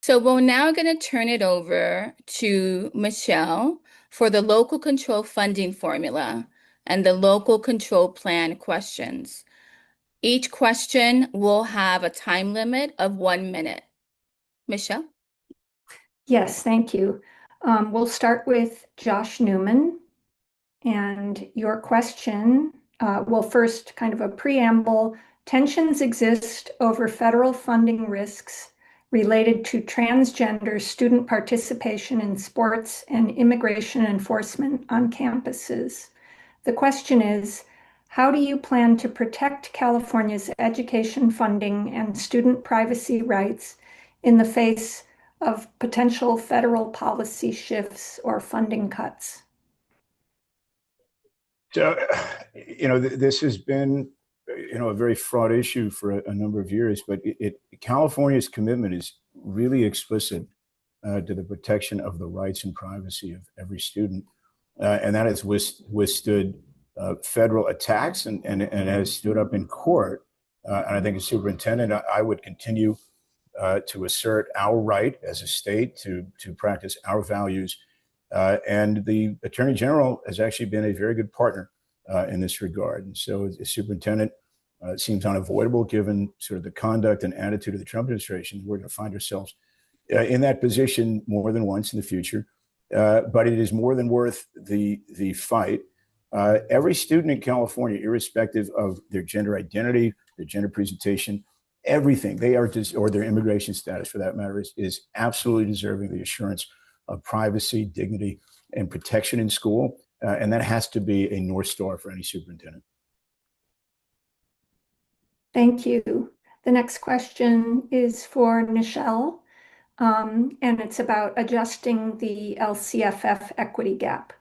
So we're now going to turn it over to Michelle for the local control funding formula and the local control plan questions. Each question will have a time limit of 1 minute. Michelle? Yes, thank you. We'll start with Josh Newman. And your question, well, first, kind of a preamble. Tensions exist over federal funding risks related to transgender student participation in sports and immigration enforcement on campuses. The question is, how do you plan to protect California's education funding and student privacy rights in the face of potential federal policy shifts or funding cuts? So, this has been, a very fraught issue for a number of years, but California's commitment is really explicit to the protection of the rights and privacy of every student. And that has withstood federal attacks and has stood up in court. And I think as superintendent, I would continue to assert our right as a state to practice our values. And the Attorney General has actually been a very good partner in this regard. And so as superintendent, it seems unavoidable given sort of the conduct and attitude of the Trump administration. We're going to find ourselves in that position more than once in the future. But it is more than worth the fight. Every student in California, irrespective of their gender identity, their gender presentation, everything they are, or their immigration status for that matter, is absolutely deserving of the assurance of privacy, dignity, and protection in school. And that has to be a North Star for any superintendent. Thank you. The next question is for Nichelle, and it's about adjusting the LCFF equity gap.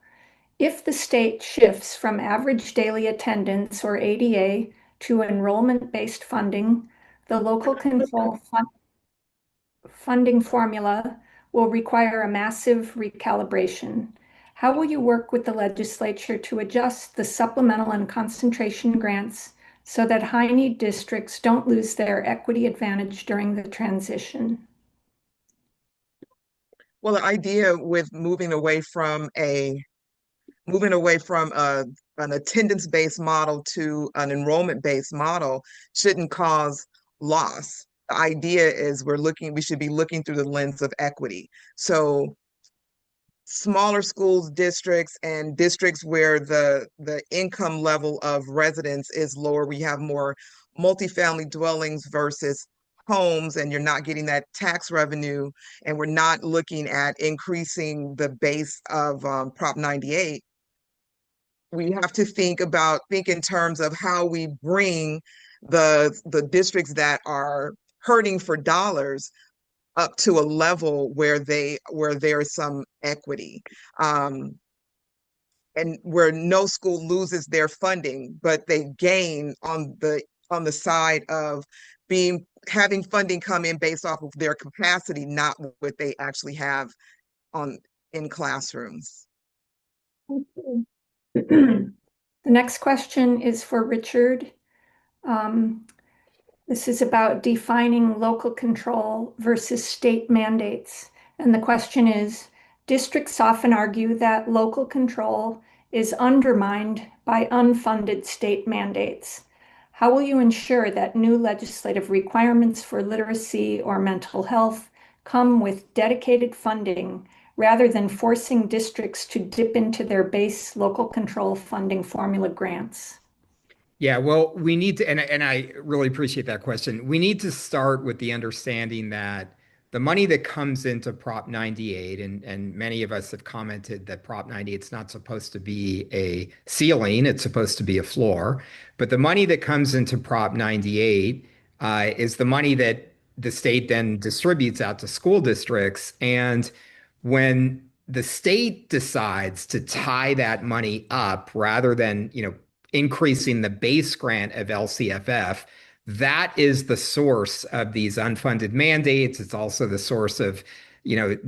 If the state shifts from average daily attendance, or ADA, to enrollment-based funding, the local control funding formula will require a massive recalibration. How will you work with the legislature to adjust the supplemental and concentration grants so that high-need districts don't lose their equity advantage during the transition? Well, the idea with moving away from an attendance-based model to an enrollment-based model shouldn't cause loss. The idea is we should be looking through the lens of equity. So smaller schools, districts, and districts where the income level of residents is lower, we have more multifamily dwellings versus homes, and you're not getting that tax revenue, and we're not looking at increasing the base of Prop 98. We have to think in terms of how we bring the districts that are hurting for dollars up to a level where there is some equity, and where no school loses their funding, but they gain on the side of having funding come in based off of their capacity, not what they actually have in classrooms. Thank you. The next question is for Richard. This is about defining local control versus state mandates. And the question is, districts often argue that local control is undermined by unfunded state mandates. How will you ensure that new legislative requirements for literacy or mental health come with dedicated funding rather than forcing districts to dip into their base local control funding formula grants? Yeah, well, we need to, and I really appreciate that question. We need to start with the understanding that the money that comes into Prop 98, and many of us have commented that Prop 98 is not supposed to be a ceiling, it's supposed to be a floor. But the money that comes into Prop 98 is the money that the state then distributes out to school districts. And when the state decides to tie that money up rather than, increasing the base grant of LCFF, that is the source of these unfunded mandates. It's also the source of,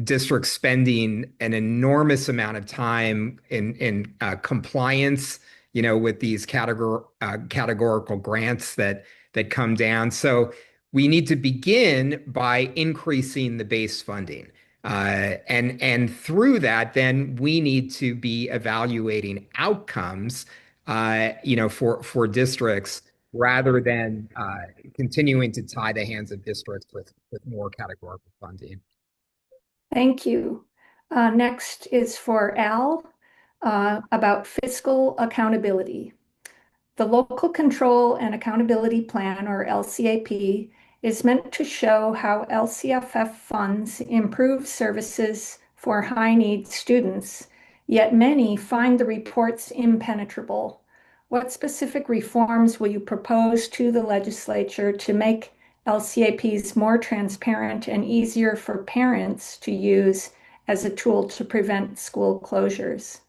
districts spending an enormous amount of time in compliance, with these categorical grants that come down. So we need to begin by increasing the base funding. And through that, then we need to be evaluating outcomes, for districts rather than continuing to tie the hands of districts with more categorical funding. Thank you. Next is for Al about fiscal accountability. The Local Control and Accountability Plan, or LCAP, is meant to show how LCFF funds improve services for high-need students, yet many find the reports impenetrable. What specific reforms will you propose to the legislature to make LCAPs more transparent and easier for parents to use as a tool to prevent school closures?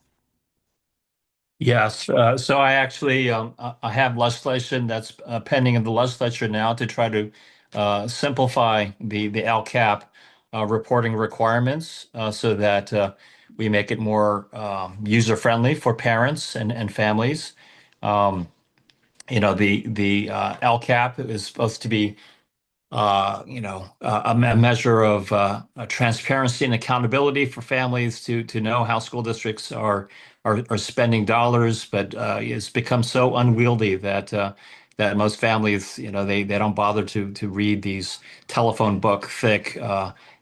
Yes, so I actually I have legislation that's pending in the legislature now to try to simplify the LCAP reporting requirements so that we make it more user-friendly for parents and families. The LCAP is supposed to be a measure of transparency and accountability for families to know how school districts are spending dollars, but it's become so unwieldy that most families, they don't bother to read these telephone book thick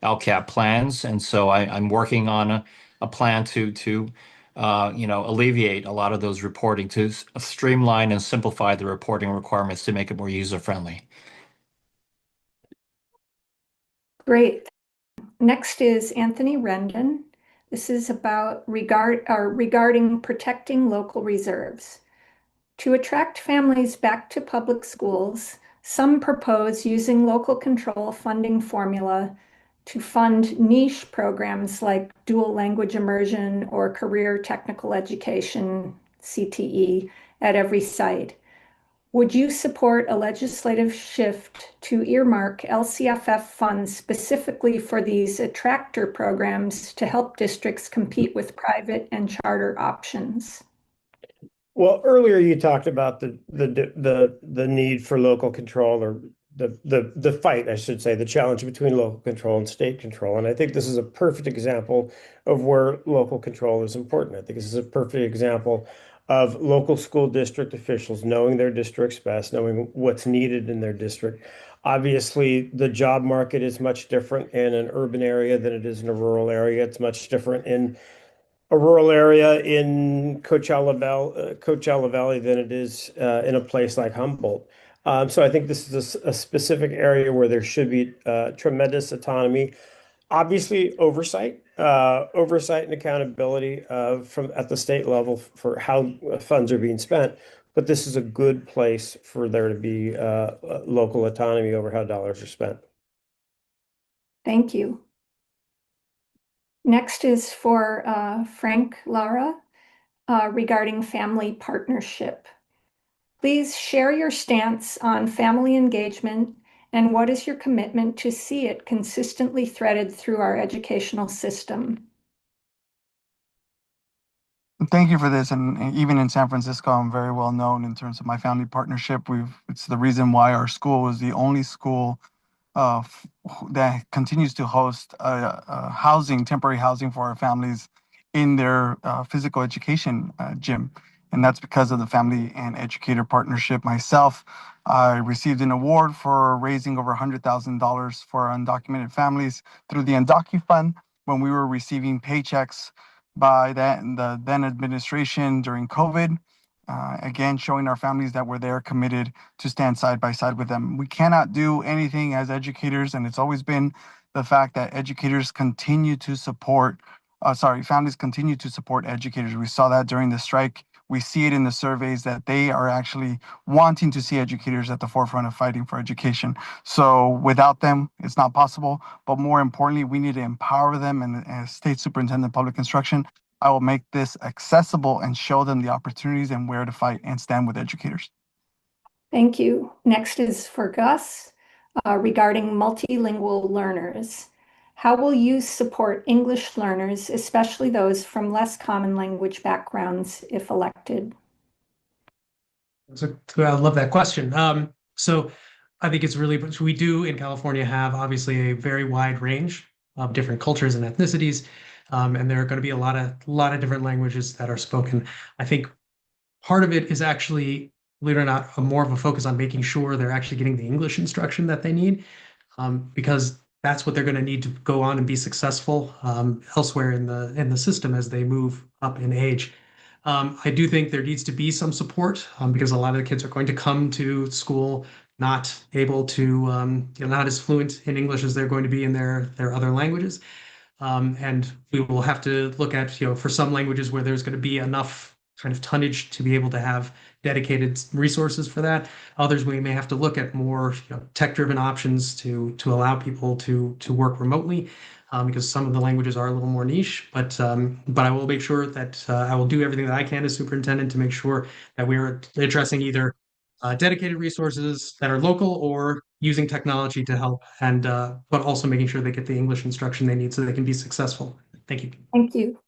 LCAP plans, and so I'm working on a plan to alleviate a lot of those reporting, to streamline and simplify the reporting requirements to make it more user friendly. Great. Next is Anthony Rendon. This is about regarding protecting local reserves. To attract families back to public schools, some propose using local control funding formula to fund niche programs like dual language immersion or career technical education, CTE, at every site. Would you support a legislative shift to earmark LCFF funds specifically for these attractor programs to help districts compete with private and charter options? Well, earlier you talked about the need for local control, or the fight, I should say, the challenge between local control and state control. And I think this is a perfect example of where local control is important. I think this is a perfect example of local school district officials knowing their districts best, knowing what's needed in their district. Obviously, the job market is much different in an urban area than it is in a rural area. It's much different in a rural area in Coachella Valley than it is in a place like Humboldt. So I think this is a specific area where there should be tremendous autonomy. Obviously, oversight and accountability from at the state level for how funds are being spent. But this is a good place for there to be local autonomy over how dollars are spent. Thank you. Next is for Frank Lara regarding family partnership. Please share your stance on family engagement and what is your commitment to see it consistently threaded through our educational system? Thank you for this. And even in San Francisco, I'm very well known in terms of my family partnership. It's the reason why our school is the only school that continues to host temporary housing for our families in their physical education gym. And that's because of the family and educator partnership. Myself, I received an award for raising over $100,000 for undocumented families through the Undocu Fund when we were receiving paychecks by the then administration during COVID. Again, showing our families that we're there committed to stand side by side with them. We cannot do anything as educators, and it's always been the fact that educators continue to support, families continue to support educators. We saw that during the strike. We see it in the surveys that they are actually wanting to see educators at the forefront of fighting for education. So without them, it's not possible. But more importantly, we need to empower them. And as State Superintendent of Public Instruction, I will make this accessible and show them the opportunities and where to fight and stand with educators. Thank you. Next is for Gus regarding multilingual learners. How will you support English learners, especially those from less common language backgrounds, if elected? So I love that question. So I think it's really, we do in California have obviously a very wide range of different cultures and ethnicities, and there are going to be a lot of different languages that are spoken. I think part of it is actually, believe it or not, more of a focus on making sure they're actually getting the English instruction that they need, because that's what they're going to need to go on and be successful elsewhere in the system as they move up in age. I do think there needs to be some support because a lot of the kids are going to come to school not able to, not as fluent in English as they're going to be in their other languages. And we will have to look at, for some languages where there's going to be enough kind of tonnage to be able to have dedicated resources for that. Others, we may have to look at more tech-driven options to allow people to work remotely. Because some of the languages are a little more niche, but I will make sure that I will do everything that I can as superintendent to make sure that we are addressing either dedicated resources that are local or using technology to help, and but also making sure they get the English instruction they need so they can be successful. Thank you. Thank you.